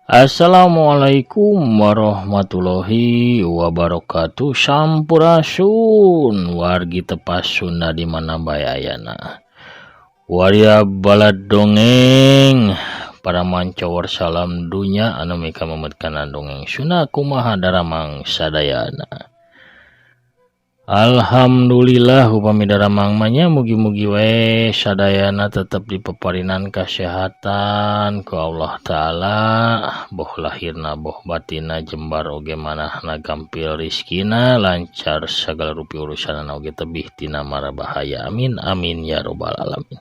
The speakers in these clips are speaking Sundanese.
Assalamualaikum warahmatullahi wabarakatuh. Sampurasun wargi tepas Sunda di mana bayayana. Waria balad dongeng para mancawar salam dunya anu mika memetkanan dongeng Sunda kumaha daramang sadayana. Alhamdulillah upami daramang manya mugi-mugi we sadayana tetap dipeparinan kesehatan ku Allah Ta'ala, boh lahirna boh batina jembar oge manahna gampil rizkina lancar segala rupi urusanana oge tebih tina mara bahaya amin amin ya robbal alamin.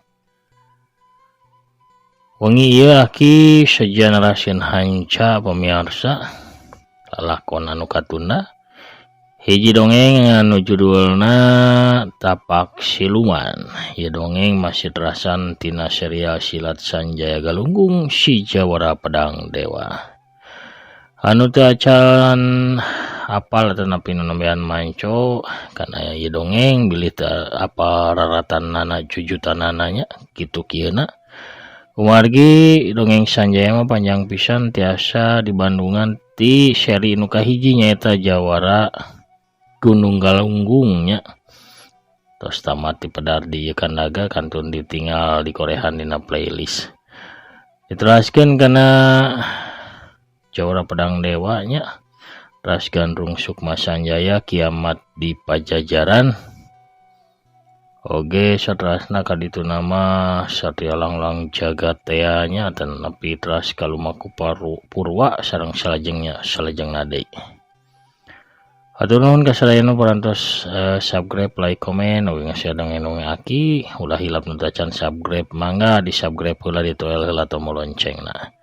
Wengi ieu aki sejenerasin hanca pemirsa lalakon anu katunda. Hiji dongeng anu judulna Tapak Siluman. Ieu dongeng masih terasan tina serial Silat Sanjaya Galunggung Si Jawara Pedang Dewa. Anu teu acan apal tanapi nunombean manco kana ieu dongeng bilih teu apal raratanana jujutanana nya kitu kieuna. Kumargi dongeng Sanjaya mah panjang pisan tiasa di Bandungan ti seri nu kahiji nyaeta Jawara Gunung Galunggung nya. Tos tamat dipedar di Kandaga kantun ditinggal di korehan dina playlist. Diteraskeun kana Jawara Pedang Dewa nya. Ras Gandrung Sukma Sanjaya kiamat di Pajajaran. Oge saterasna kaditu nama Satria Langlang Jagatea nya dan nepi teras ka lumaku Purwa sareng salajengna deui. Hatur nuhun ka sadayana parantos subscribe, like, komen, ugi ngasih dongeng aki, ulah hilap nu tacan subscribe mangga di subscribe heula ditoel heula tombol loncengna.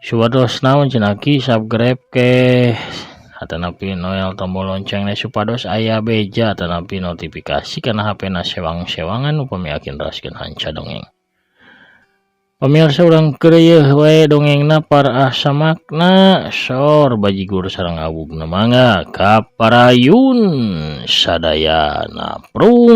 Supados naon cenah aki subscribe ke atanapi noel tombol loncengna supados aya beja atanapi notifikasi kana HP-na sewang-sewangan upami akin raskeun hanca dongeng. Pemirsa urang keureuh we dongengna para samakna sor bajigur sareng awugna mangga kaparayun sadayana prung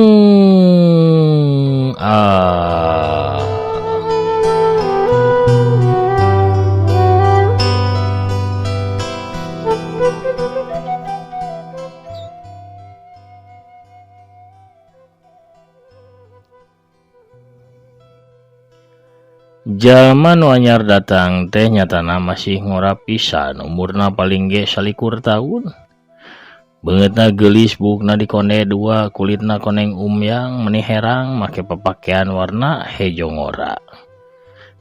Jalma nu anyar datang teh nyatana masih ngora pisan, umurna paling ge 21 tahun. Beungeutna geulis, buukna dikonde dua, kulitna koneng umyang, meni herang, make papakean warna hejo ngora.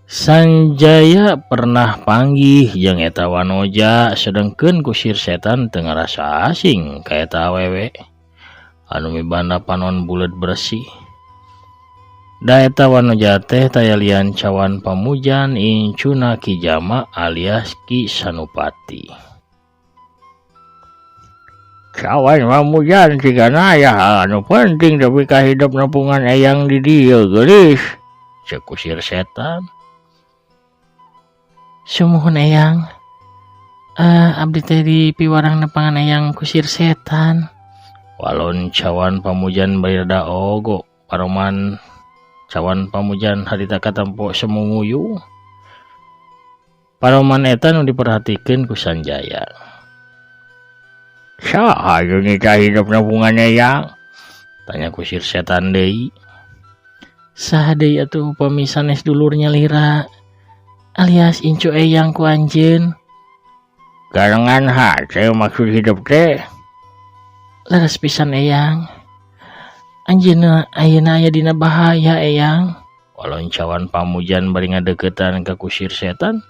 Sanjaya pernah panggih jeung eta wanoja sedengkeun kusir setan teu ngarasa asing ka eta awewe anu mibanda panon bulet bersih. Da eta wanoja teh taya lian cawan pamujan incuna Ki Jama alias Ki Sanupati. Cawan pamujan cigana aya anu penting tapi ka hidup nepungan eyang di dieu geulis, ceuk kusir setan. Sumuhun eyang, abdi teh di piwarang nepangan eyang kusir setan. Walon cawan pamujan bairda ogo paroman cawan pamujan harita katampo semunguyu. Paroman eta nu diperhatikeun ku Sanjaya. Saha anu nyita hidup nepungan eyang? Tanya kusir setan deui. Saha deui atuh upami sanes dulurnya lira alias incu eyang ku anjeun? Garangan hate maksud hidup teh. Leres pisan eyang. Anjeunna ayeuna aya dina bahaya eyang. Walon cawan pamujan bari ngadeuketan ka kusir setan.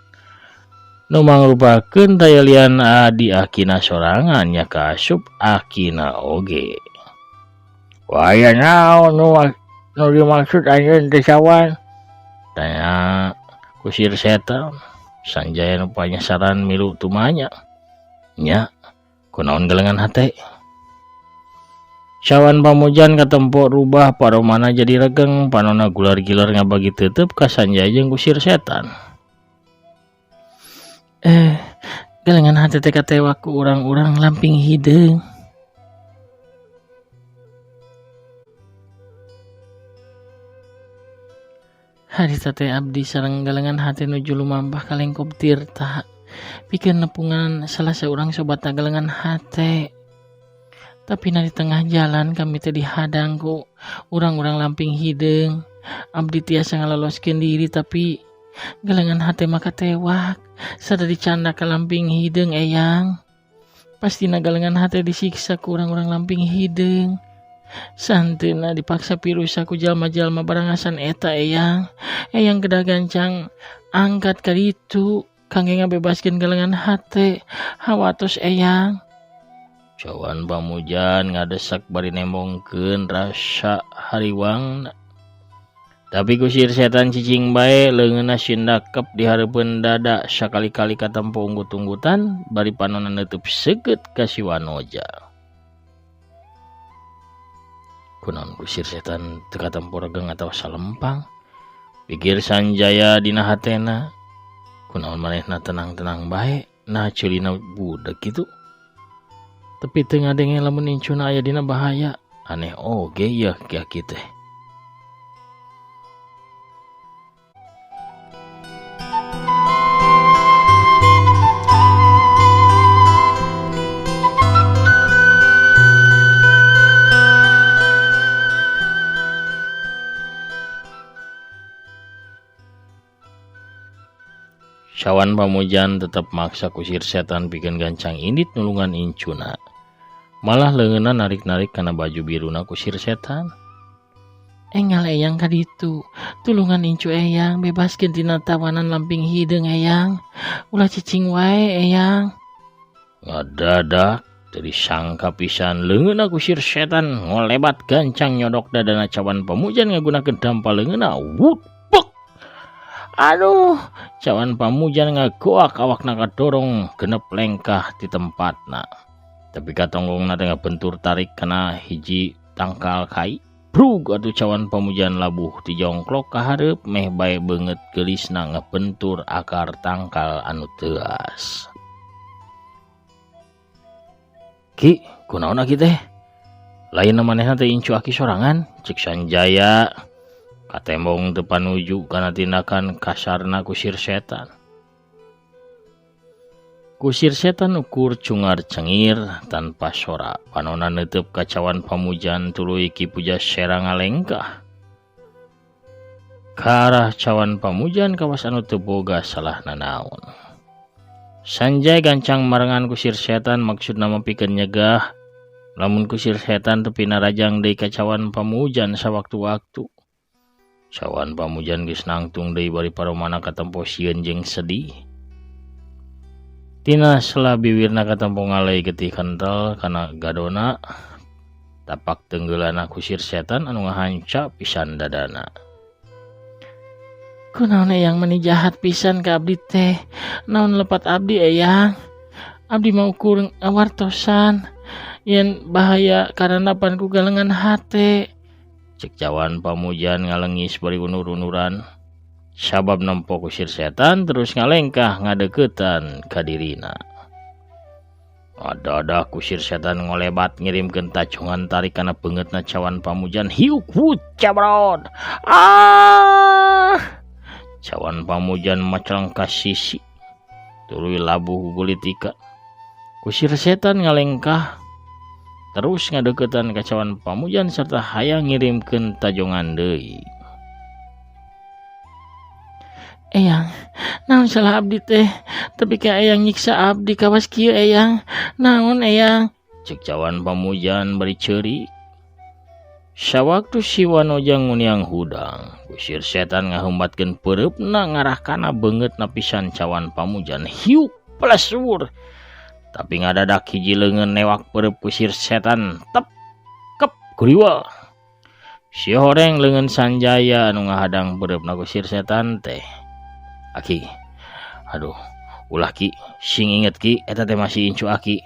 Nu mangrupakeun taya lian adi akina sorangan nya kaasup akina oge. Wah aya naon nu dimaksud anjeun teh cawan? Tanya kusir setan. Sanjaya nu panyasaran milu tumanya. Nya, kunaon gelengan hate? Cawan pamujan katempo rubah paromana jadi regeng, panonna gular-gilar ngabagi teuteup ka Sanjaya jeung kusir setan. Gelengan hate teh katewa ku urang-urang lamping hideung. Harita teh abdi sareng galengan hate nuju lumampah ka lengkop tirta. pikeun nepungan salah seorang sobat galengan hate. Tapi di tengah jalan kami teh dihadang ku urang-urang lamping hideung. Abdi tiasa ngaloloskeun diri tapi galengan hate maka tewak. Sada dicanda ka lamping hideung eyang. Pastina galengan hate disiksa ku urang-urang lamping hideung. Santeuna dipaksa pirusa ku jalma-jalma barangasan eta eyang. Eyang kedah gancang angkat ka ditu kangge ngabebaskeun galengan hate. Hawatos eyang. Cawan pamujan ngadesak bari nembongkeun rasa hariwang. Tapi kusir setan cicing bae leungeunna sindakep di hareupeun dada sakali-kali katempo unggut-unggutan bari panonna neuteub seukeut ka si Wanoja. Kunaon kusir setan teu katempo regeng atawa salempang? Pikir Sanjaya dina hatena. Kunaon manehna tenang-tenang bae nah ceulina budak kitu. Tapi teu ngadenge lamun incuna aya dina bahaya. Aneh oge ya kieu teh. Cawan pamujan tetap maksa kusir setan pikeun gancang indit nulungan incuna. Malah leungeunna narik-narik kana baju biruna kusir setan. Enggal eyang ka ditu. Tulungan incu eyang bebaskeun tina tawanan lamping hideung eyang. Ulah cicing wae eyang. Ngadadak teu disangka pisan leungeunna kusir setan ngolebat gancang nyodok dadana cawan pamujan ngagunakeun dampal leungeunna. Aduh, cawan pamujan ngagoak awakna kadorong genep lengkah di tempatna. Tapi katonggongna tengah bentur tarik kena hiji tangkal kai. Brug atuh cawan pamujan labuh ti jongklok ka hareup meh bae beungeut geulisna ngabentur akar tangkal anu teuas. Ki, kunaon aki teh? Lainna manehna teh incu aki sorangan, cek Sanjaya. Katembong teu panuju kana tindakan kasarna kusir setan. Kusir setan ukur cungar cengir tanpa sora. Panonna neuteub ka cawan pamujan tuluy Ki Puja Sera ngalengkah. Karah cawan pamujan kawas anu teu boga salah nanaon. Sanjay gancang marengan kusir setan maksudna mapikeun nyegah. Lamun kusir setan teu pinarajang deui ka cawan pamujan sawaktu-waktu. Cawan pamujan geus nangtung deui bari paromana katempo sieun jeung sedih. Tina sela bibirna katempo ngalei getih kentel kana gadona. Tapak tenggeulana kusir setan anu ngahanca pisan dadana. Kunaon eyang meni jahat pisan ka abdi teh? Naon lepat abdi eyang? Abdi mah ukur ngawartosan yen bahaya karandapan ku galengan hate. Cek cawan pamujan ngalengis bari unur-unuran. Sabab nempo kusir setan terus ngalengkah ngadeuketan ka dirina. Ada kusir setan ngolebat ngirimkeun tacongan tarik kana beungeutna cawan pamujan. Hiuk wut cabrod. Cawan pamujan maceleng ka sisi. Tuluy labuh gulitika. Kusir setan ngalengkah terus ngadeuketan ka cawan pamujan serta hayang ngirimkeun tajongan deui. Eyang, naon salah abdi teh? Tapi ka eyang nyiksa abdi kawas kieu eyang. Naon eyang? Cek cawan pamujan bari ceurik. Sawaktu si Wanoja nguniang hudang, kusir setan ngahumbatkeun peureupna ngarah kana beungeutna pisan cawan pamujan. Hiuk pelesur. Tapi ngadadak hiji leungeun newak peureub kusir setan tep kep kuriwa. Si horeng leungeun Sanjaya anu ngahadang peureupna kusir setan teh. Aki, aduh, ulah Ki, sing inget Ki, eta teh masih incu Aki.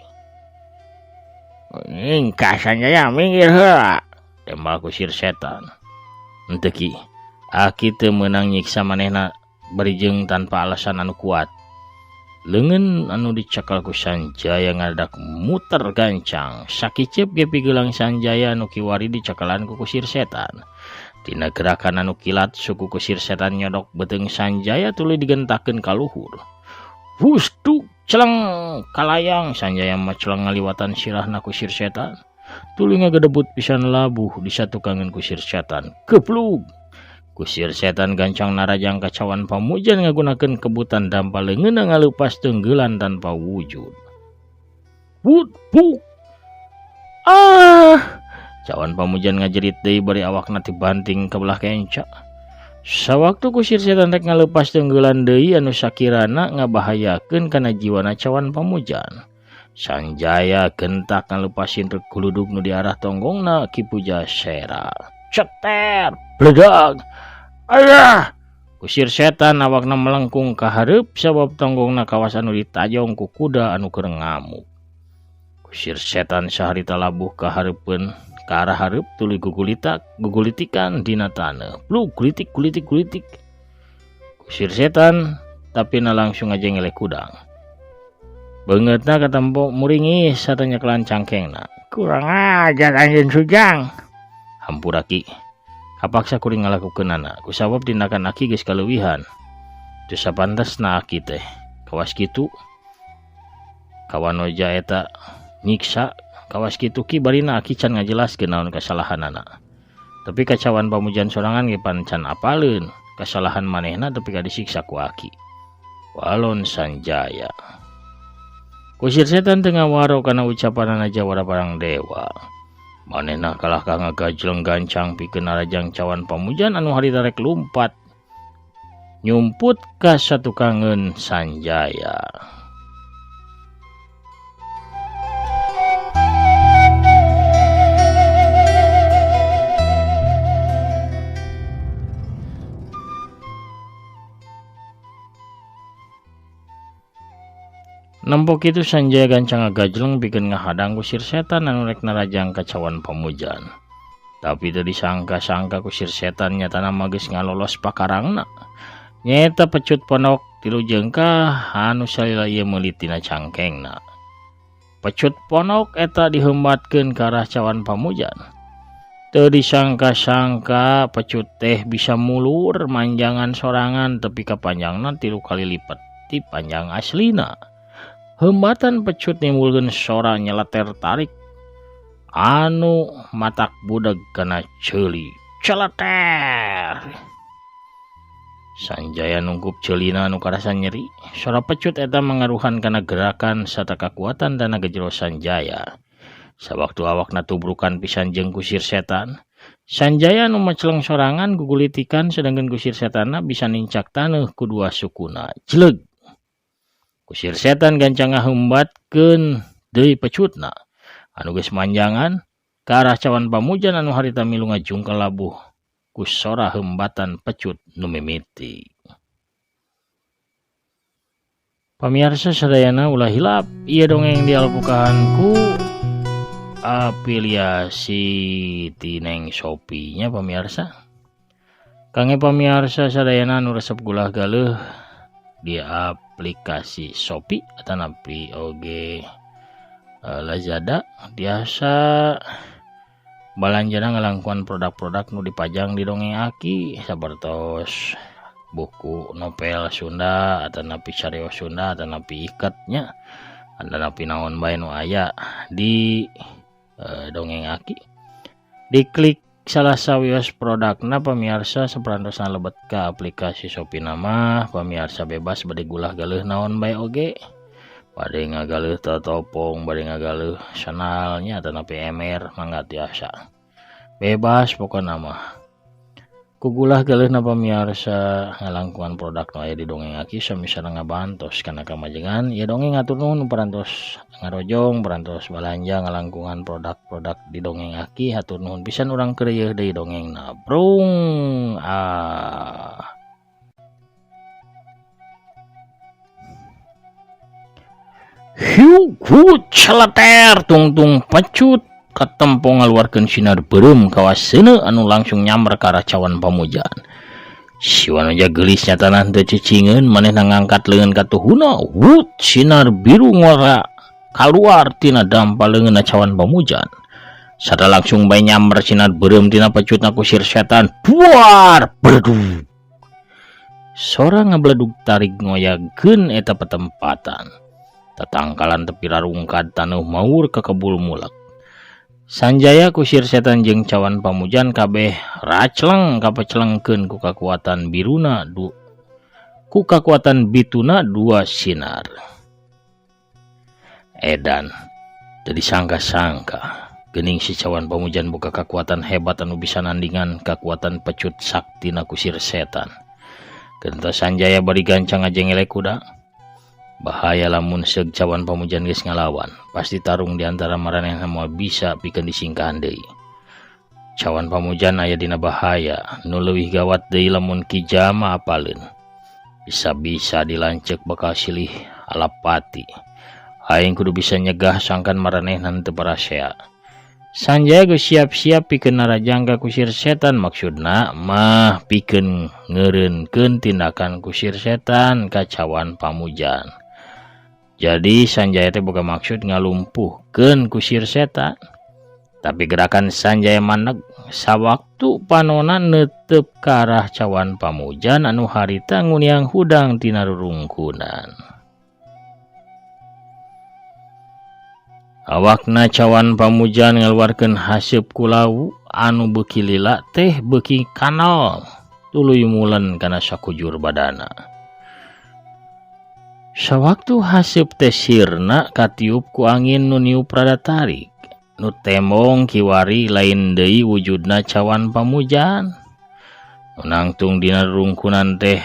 Ingkah Sanjaya minggir heula, tembal kusir setan. Henteu Ki, Aki teu meunang nyiksa manehna barijeng tanpa alasan anu kuat. Leungeun anu dicekal ku Sanjaya ngadak muter gancang. Sakicep ge pigelang Sanjaya anu kiwari dicekalan ku kusir setan. Tina gerakan anu kilat suku kusir setan nyodok beteung Sanjaya tuluy digentakeun ka luhur. Hustuk celeng kalayang Sanjaya mah celeng ngaliwatan sirahna kusir setan. Tuluy ngagedebut pisan labuh disatukangan kusir setan. Keplug. Kusir setan gancang narajang kacawan pamujan ngagunakeun kebutan dampal leungeunna ngaleupas tenggelan tanpa wujud. Wut puk. Cawan pamujan ngajerit deui bari awakna dibanting ka belah kenca. Sawaktu kusir setan rek ngalepas tenggelan deui anu sakirana ngabahayakeun kana jiwana cawan pamujan. Sanjaya gentak ngalepasin rek kuludug nu di arah tonggongna Ki Pujasera. Ceter, bledag. Ayah! Kusir setan awakna melengkung ka hareup sabab tonggongna kawasan nu ditajong ku kuda anu keur ngamuk. Kusir setan saharita labuh ka hareupeun ka arah hareup tuluy gugulitikan dina taneuh. Plug gulitik. Kusir setan tapi langsung aja ngelek kudang. Beungeutna katempo muringis satanya kelan cangkengna. Kurang ajar anjeun sujang. Hampura Ki. Kapaksa kuring ngalakukeunana kusabab tindakan Aki geus kaleuwihan. Teu sapantasna Aki teh. Kawas kitu kawanoja eta nyiksa. Kawas kitu Ki barina Aki can ngajelaskeun naon kasalahanana. Tapi kacawan pamujan sorangan ge pan can apaleun kasalahan manehna tapi ka disiksa ku Aki. Walon Sanjaya. Kusir setan teu ngawaro kana ucapanana jawara parang dewa. Manehna kalah ka ngagajleng gancang pikeun narajang cawan pamujan anu harita rek lumpat nyumput ka satukangeun Sanjaya. Nempok itu Sanjaya gancang ngagajleng pikeun ngahadang kusir setan anu rek narajang kacawan pamujan. Tapi teu disangka-sangka kusir setan nyatana mah geus ngalolos pakarangna. Nyaeta pecut ponok 3 jeungkah anu salila ieu meuli tina cangkengna. Pecut ponok eta dihembatkeun ka arah cawan pamujan. Teu disangka-sangka pecut teh bisa mulur manjangan sorangan tepi ka panjangna 3 kali lipat ti panjang aslina. Hembatan pecut nimbulkeun sora nyeleter tarik anu matak budag kana ceuli. Celeter. Sanjaya nungkup ceulina anu karasa nyeri. Sora pecut eta mangaruhan kana gerakan sarta kakuatan tenaga jero Sanjaya. Sawaktu awakna tubrukan pisan jeung kusir setan, Sanjaya anu maceleng sorangan gugulitikan sedangkan kusir setanna bisa nincak taneuh ku dua sukuna. Jeleg. Kusir setan gancang ngahembatkeun deui pecutna anu geus manjangan ka arah cawan pamujan anu harita milu ngajungkel labuh ku sora hembatan pecut nu mimiti. Pamirsa sadayana ulah hilap ieu dongeng dialpukahan ku afiliasi ti Neng Shopee nya pamirsa. Kangge pamirsa sadayana anu resep gulah galeuh di aplikasi Shopee atau napi oge Lazada biasa balanjana ngalangkuan produk-produk nu dipajang di dongeng Aki sapertos buku novel Sunda atau napi cariyos Sunda atau napi ikatnya ada napi naon bae nu aya di dongeng Aki. Diklik salah sawios produkna pamirsa saperantosna lebet ka aplikasi Shopee nama pamirsa bebas bade gulah galeuh naon bae oge. Bade ngagaleuh totopong, bade ngagaleuh sanalnya atau napi emer mangga tiasa. Bebas pokona mah. Ku gulah galeuh na pamirsa ngalangkuan produk nu aya di dongeng Aki samisana ngabantos kana kamajengan ieu dongeng atur nuhun parantos ngarojong parantos balanja ngalangkungan produk-produk di dongeng Aki hatur nuhun pisan urang kreuyeun deui dongengna brung. Hiu celeter tungtung pecut katempo ngaluarkeun sinar beureum kawaseuna anu langsung nyamber ka arah cawan pamujan. Siwanoja geulis nyatana teu cicingeun manehna ngangkat leungeun ka tuhuna. Wut sinar biru ngora kaluar tina dampal leungeunna cawan pamujan. Sada langsung bae nyamber sinar beureum tina pecutna kusir setan. Buar berdug. Sora ngabledug tarik ngoyageun eta petempatan. Tatangkalan tepi rarungkad tanuh maur ke kebul mulak. Sanjaya kusir setan jeung cawan pamujan kabeh racleng kapecelengkeun ku kakuatan bituna dua sinar. Edan teu disangka-sangka geuning si cawan pamujan boga kakuatan hebat anu bisa nandingan kakuatan pecut saktina kusir setan. Kenta Sanjaya bari gancang ngajengele kuda. Bahaya lamun seug cawan pamujan geus ngalawan. Pasti tarung diantara maranehna moal bisa pikeun disingkahan deui. Cawan pamujan aya dina bahaya. Nu leuwih gawat deui lamun Ki Jama apaleun. Bisa-bisa dilanceuk bakal silih alapati. Aing kudu bisa nyegah sangkan maranehna teu parasea. Sanjaya geus siap-siap pikeun narajangka kusir setan, maksudna mah pikeun ngeureunkeun tindakan kusir setan ka cawan pamujan. Jadi Sanjaya teh boga maksud ngalumpuhkeun kusir setan. Tapi gerakan Sanjaya maneg sawaktu panonna neuteup ka arah cawan pamujan anu harita nguniang hudang tina rurungkunan. Awakna cawan pamujan ngaluarkeun haseup kulau anu beuki lila teh beuki kanal tuluy mulen kana sakujur badana. Sawaktu haseup teh sirna katiup ku angin nu niup rada tarik, nu temong kiwari lain deui wujudna cawan pamujan. Nu nangtung dina rungkunan teh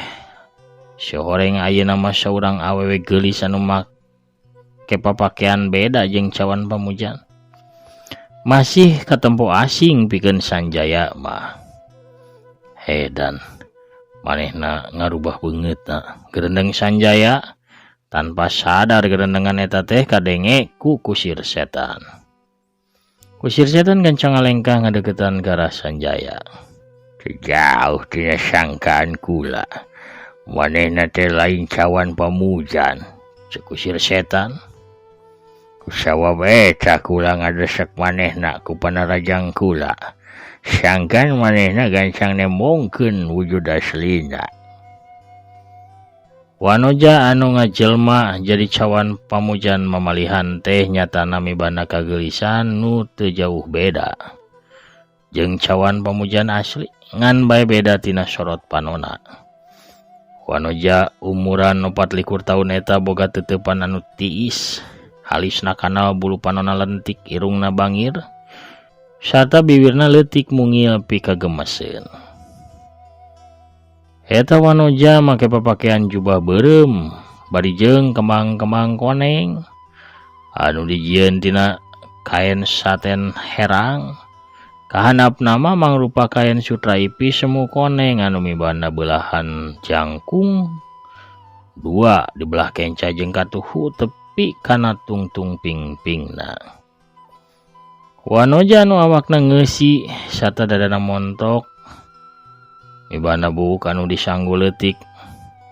sehoreng ayeuna mah saurang awewe geulis anu papakean beda jeung cawan pamujan. Masih katempo asing pikeun Sanjaya mah. Edan manehna ngarubah beungeutna. Gerendeng Sanjaya tanpa sadar gerendengan eta teh kadenge ku kusir setan. Kusir setan gancang ngalengkah ngadeukeutan ka arah Sanjaya. Jauh tina sangkaan kula. Manehna teh lain cawan pamujan. Cek kusir setan. Kusawa bae kula ngadesek manehna ku panarajang kula. Sangkan manehna gancang nemongkeun wujud aslina. Wanoja anu ngajelma jadi cawan pamujan mamalihan teh nyatana mibana kageulisan nu teu jauh beda jeung cawan pamujan asli, ngan bae beda tina sorot panonna. Wanoja umuran 24 tahun eta boga teutepan anu tiis. Halisna kanal bulu panonna lentik, irungna bangir, sarta bibirna leutik mungil pika gemeseun. Eta Wanoja make papakean jubah beureum, bari jeung kembang-kembang koneng, anu dijieun tina kain saten herang. Kahandapna mah mangrupa kain sutra ipis semu koneng anu mibana belahan jangkung, dua di belah kenca jeung katuhu tepi kana tungtung pingpingna. Wanoja anu awakna ngeusi sarta dadana montok, mibana buuk anu disanggul leutik,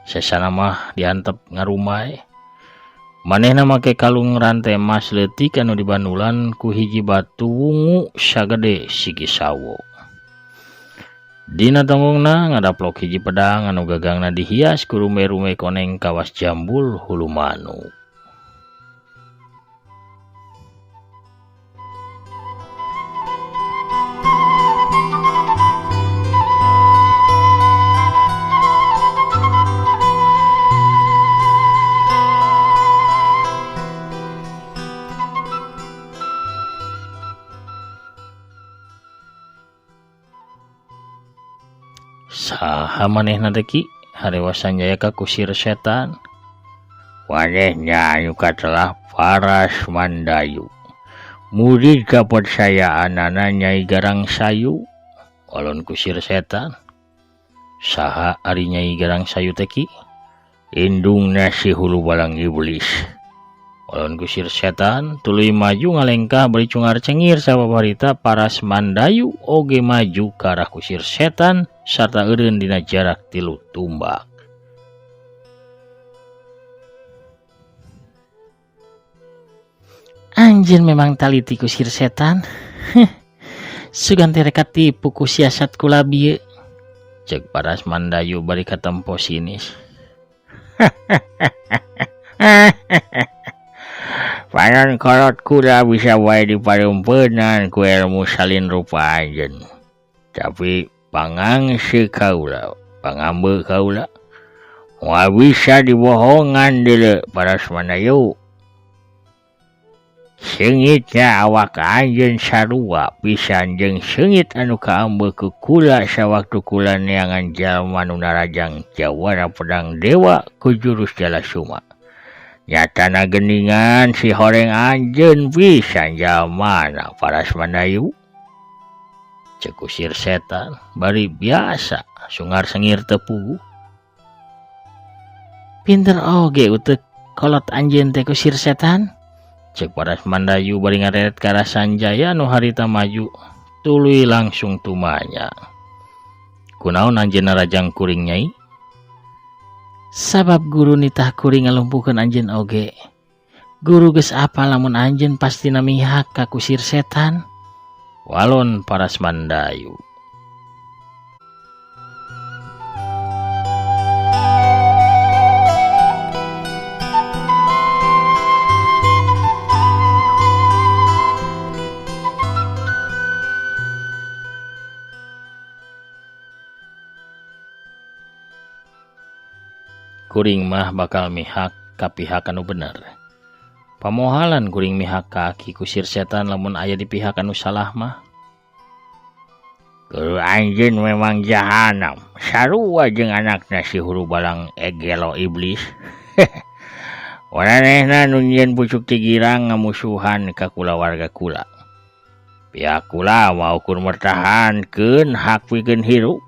sesana mah diantep ngarumay. Manehna make kalung rantai emas leutik anu dibandulan ku hiji batu wungu sagede sigi sawo. Dina tonggongna ngadaplok hiji pedang anu gagangna dihias ku rume-rume koneng kawas jambul hulu manuk. Saha manehna teh Ki? Harewa Sanjaya ka kusir setan. Manehna anu katelah Paras Mandayu, murid kapercayaanana Nyai Garang Sayu. Walon kusir setan. Saha ari Nyai Garang Sayu teh Ki? Indungna si hulu balang iblis. Walon kusir setan tuluy maju ngalengkah bari cungar cengir sababarita Paras Mandayu oge maju ka arah kusir setan sarta eureun dina jarak 3 tumbak. Anjeun memang taliti kusir setan. Sugan teh reka tipu ku siasat kula bieu. Cek Paras Mandayu bari katempo sinis. Panon kolot kula bisa wae diparempenan ku ilmu salin rupa anjeun. Tapi pangangse kaula, pangambe kaula, moal bisa dibohongan deuleu Paras Mandayu. Seungitna awak anjeun sarua pisan jeung seungit anu kaambe ku kula sawaktu kula neangan jalma nu narajang jawara pedang dewa ku jurus Jalasuma. Nyatana geningan si horeng anjeun pisan jalmana Paras Mandayu. Cek Kusir Setan bari biasa sungar sengir tepung. Pinter oge utek kolot anjeun teh Kusir Setan. Cek Paras Mandayu bari ngareret ka Sanjaya nu harita maju tuluy langsung tumanya. Kunaon anjeun rajang kuring nyai? Sabab guru nitah kuring ngalumpukeun anjeun oge. Guru geus apa lamun anjeun pasti namihak ka Kusir Setan? Walon Paras Mandayu. Kuring mah bakal mihak ka pihak anu bener. Pamohalan kuring mihak ka Ki Kusir Setan lamun aya di pihak anu salah mah. Guru anjeun memang jahanam, sarua jeung anakna si huru balang egelo iblis. Wananehna nu nyieun pucuk ti girang ngamusuhan ka kula warga kula. Pihak kula mau ukur mertahankeun hak pikeun hirup.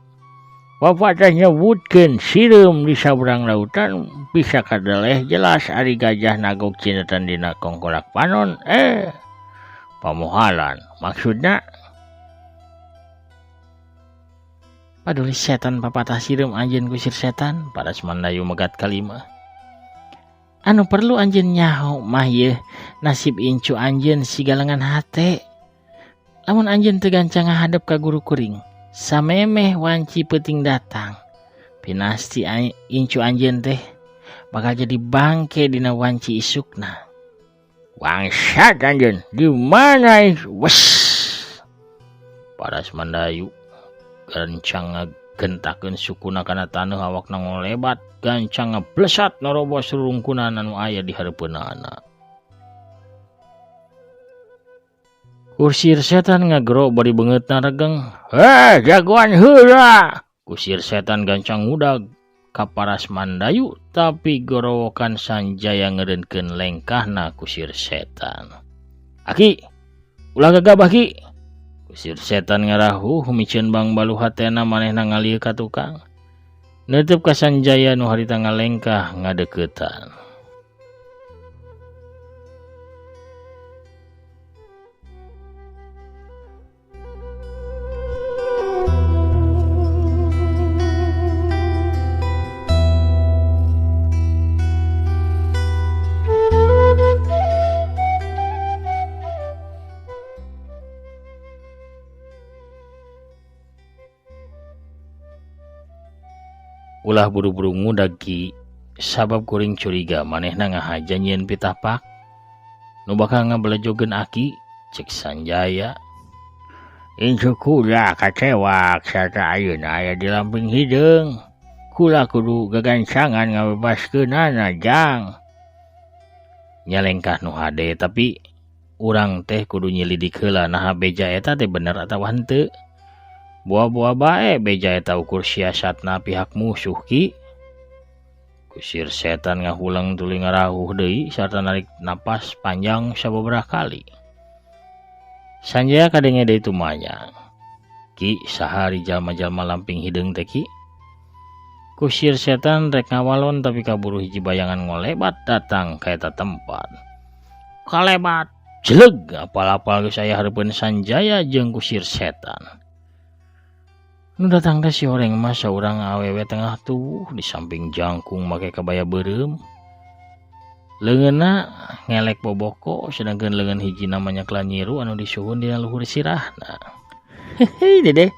Bapak teh nyebutkeun sireum di saberang lautan bisa kadeleh jelas ari gajah nagok cinetan dina kongkolak panon. Pamohalan maksudna paduli setan papatah sireum anjeun Kusir Setan. Paras Mandayu megat kalima. Anu perlu anjeun nyaho mah yeuh nasib incu anjeun sigalengan hate. Lamun anjeun teu gancang ngadep ka guru kuring, samemeh wanci peuting datang. Pinasti incu anjeun teh bakal jadi bangke dina wanci isukna. Wangsat anjeun, di mana wes? Paras Mandayu gancang ngagentakeun sukuna kana taneuh awakna ngolebat, gancang ngablesat narobos rurungkunan anu aya di hareupeunana. Kusir Setan ngagero bari beungeutna regeng. Jagoan heula! Kusir Setan gancang ngudag ka Paras Mandayu, tapi gorowokan Sanjaya ngeureunkeun lengkahna Kusir Setan. Aki, ulah gagabah Ki. Kusir Setan ngarahuh micieun bang balu hatena manehna ngalieu ka tukang. Neuteub ka Sanjaya nu harita ngalengkah ngadeuketan. Ulah buru-buru ngudag Ki, sabab kuring curiga manehna ngahaja nyieun pitapak. Nu bakal ngabelejogeun Aki, cek Sanjaya. Incu kula kacewak sarta ayeuna aya di lamping hideung. Kula kudu gagancangan ngabebaskeunana jang. Nyalengkah nu hade, tapi urang teh kudu nyelidik heula naha beja eta teh bener atawa henteu. Buah-buah bae beja eta ukur siasatna pihak musuh Ki. Kusir Setan ngahulang tuluy ngarahuh deui sarta narik napas panjang sababaraha kali. Sanjaya kadenge deui tumanya. Ki, saha ri jalma-jalma lamping hideung teh Ki? Kusir Setan rek ngawalon tapi kaburu hiji bayangan ngolebat datang ka eta tempat. Kalebat, jeleg apal-apal geus aya hareupeun Sanjaya jeung Kusir Setan. Nu datang teh si horeng mah saurang awewe tengah tubuh di samping jangkung make kabaya beureum. Leungeunna ngelek boboko sedangkeun leungeun hiji namanya Klanyiru anu disuhun dina luhur sirahna. Hehe dede.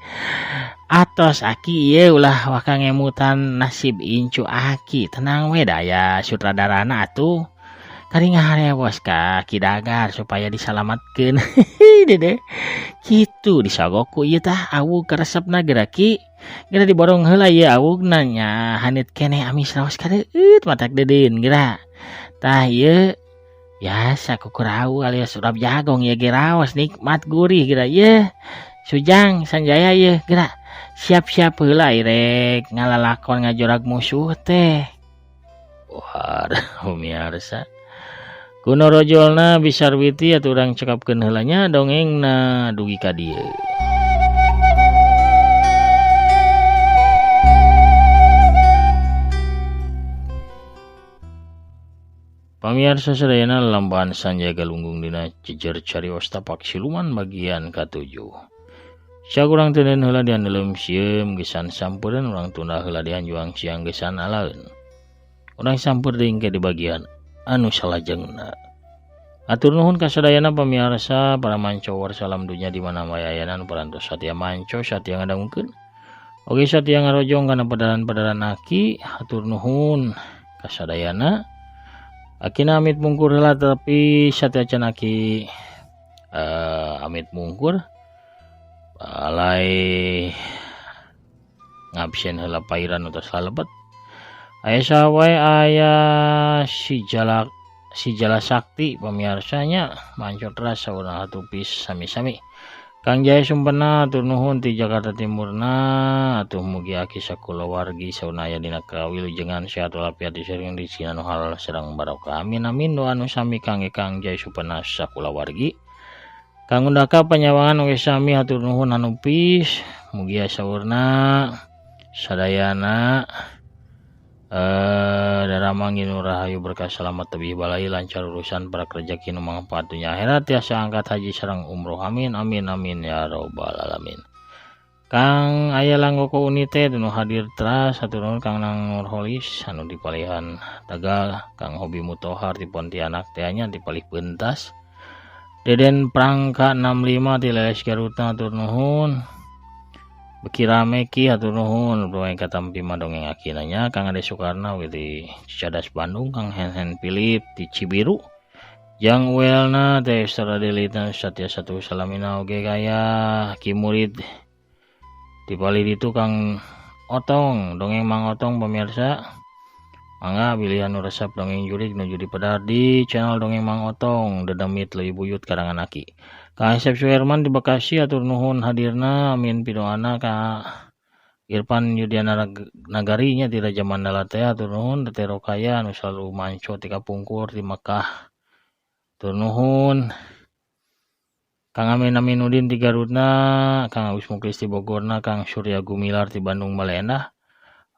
Atos aki ieu ulah wakang ngemutan nasib incu aki. Tenang we daya sutradarana atuh. Karinga harewos ka kidagar supaya disalamatkeun. Hehe dede. Kitu disagoku ieu tah awug karesepna geura ki. Geura diborong heula ieu awugna nya hanit keneh amis raos kadeueut matak dedeun geura. Tah ieu biasa kukurau alias urap jagong ya geraos nikmat gurih geura ye. Sujang Sanjaya ye geura siap-siap heula rek ngalalakon ngajorag musuh teh. Wah, pemirsa. Kuno rojolna bisarwiti atuh urang cekapkeun heula nya dongengna dugi ka dieu. Pamirsa sadayana lelampahan Sanjaya galunggung dina jejer carios tapak siluman bagian ka-7. Sia urang teu heula diandelem sieum gesan sampureun urang tunda heula dianjuang siang gesan alaeun. Urang sampur deui ke di bagian anu salajengna. Atur nuhun ka sadayana pamirsa para mancowar salam dunya di mana mayayanan parantos satya manco satya ngadangkeun. Oge satya ngarojong kana padaran-padaran aki atur nuhun ka sadayana. Akina amit mungkur heula tapi satya can aki amit mungkur alai ngabsen heula pairan utas lalebet. Aya sawae aya si jala sakti pamiarsanya mancot rasa urang hatupis sami-sami. Kang Jaya Sumpena atur nuhun ti Jakarta Timurna atuh mugi aki sakulawargi saunaya dina kawilujengan sehat walafiat disering rezeki anu halal sareng barokah. Amin amin doa anu sami kangge Kang Jaya Sumpena sakulawargi. Kang undaka panyawangan we sami atur nuhun anu pis mugi saurna sadayana daramang inu rahayu berkah selamat tebih balai lancar urusan para rezeki nu mangpaat dunya akhirat tiasa angkat haji sareng umroh amin amin amin ya robbal alamin. Kang aya langgoko unite nu hadir teras satur nuhun Kang Nurholis anu dipalihan Tegal, Kang Hobi Mutohar di Pontianak teh nya dipalih pentas. Deden Prangka 65 di Leles Garutna atur nuhun. Beki rame ki atur nuhun doeng katampi madongeng akinanya Kang Ade Soekarno di Cicadas Bandung, Kang Hen Philip di Cibiru, Jang Welna teh Saradelita Satya Satu Salamina oge kaya Ki Murid di Bali itu Kang Otong dongeng Mang Otong pemirsa. Mangga pilihan resep dongeng jurik nuju di pedar di channel dongeng Mang Otong dedemit leuwih buyut karangan aki. Kang Asep Suherman di Bekasi atur nuhun hadirna amin pidoana ka Irfan Yudiana Nagarinya di Raja Mandala teh atur nuhun tetero kaya anu selalu manco ti kapungkur di Mekah. Atur nuhun Kang Amin Aminuddin di Garutna, Kang Agus Muklis di Bogorna, Kang Surya Gumilar di Bandung Malena.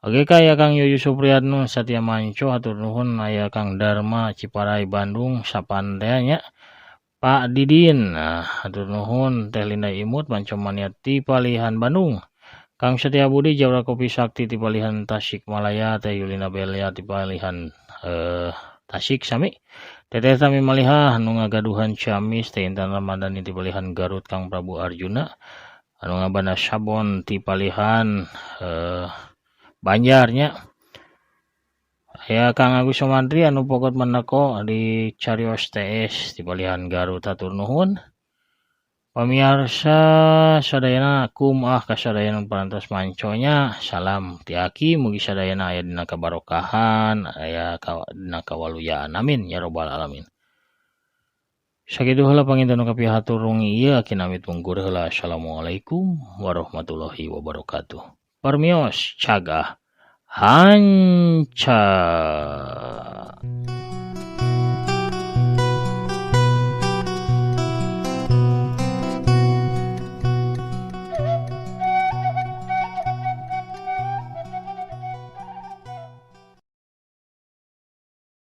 Oke kaya Kang Yuyu Supriyatno Satya Manco atur nuhun aya Kang Dharma Ciparai Bandung sapandanya. Pak Didin, atur nuhun Teh Linda Imut Mancomania ti Palihan Bandung. Kang Setia Budi Jawra Kopi Sakti ti Palihan Tasikmalaya, Teh Yulina Belia ti Palihan Tasik sami. Teteh Tami Malihah anu ngagaduhan Ciamis Teh Intan Ramadhani ti Palihan Garut, Kang Prabu Arjuna anu ngabana Sabon ti Palihan Banjarnya. Ya Kang Agus Sumantri anu pokot meneko di Carios TS di Palihan Garut atur nuhun. Pamirsa sadayana kumaha ka sadayana parantos manconya salam ti aki mugi sadayana aya dina kabarokahan aya dina kawaluyaan amin ya robbal alamin. Sakitu heula panginten kapihatur rungi ieu aki namit mungkur heula assalamualaikum warahmatullahi wabarakatuh. Permios cagah Hanca.